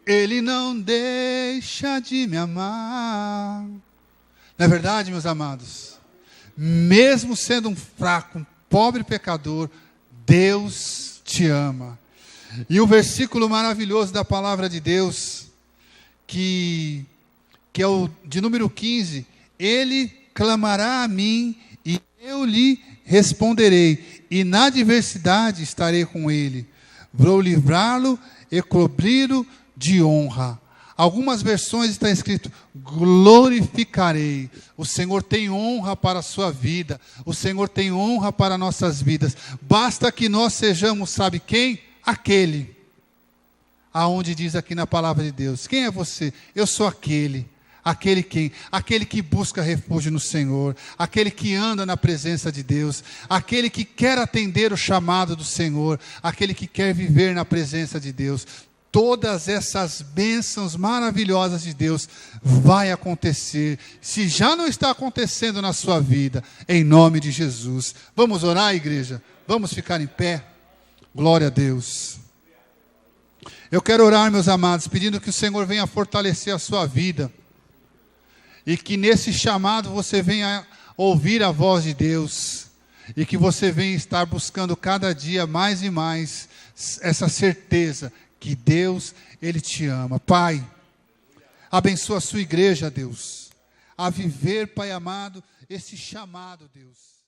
Ele não deixa de me amar. Não é verdade, meus amados? Mesmo sendo um fraco, um pobre pecador, Deus te ama. E o versículo maravilhoso da palavra de Deus, que é o de número 15, Ele clamará a mim e eu lhe responderei, e na adversidade estarei com ele. Vou livrá-lo e cobri-lo de honra. Algumas versões está escrito, glorificarei. O Senhor tem honra para a sua vida. O Senhor tem honra para nossas vidas. Basta que nós sejamos, sabe quem? Aquele. Aonde diz aqui na palavra de Deus. Quem é você? Eu sou aquele. Aquele quem? Aquele que busca refúgio no Senhor, aquele que anda na presença de Deus, aquele que quer atender o chamado do Senhor, aquele que quer viver na presença de Deus. todas essas bênçãos maravilhosas de Deus vai acontecer. Se já não está acontecendo na sua vida, em nome de Jesus. Vamos orar, igreja? Vamos ficar em pé? Glória a Deus. Eu quero orar, meus amados, pedindo que o Senhor venha fortalecer a sua vida. E que nesse chamado você venha ouvir a voz de Deus. E que você venha estar buscando cada dia mais e mais essa certeza que Deus, Ele te ama. Pai, abençoa a sua igreja, Deus, a viver, Pai amado, esse chamado, Deus.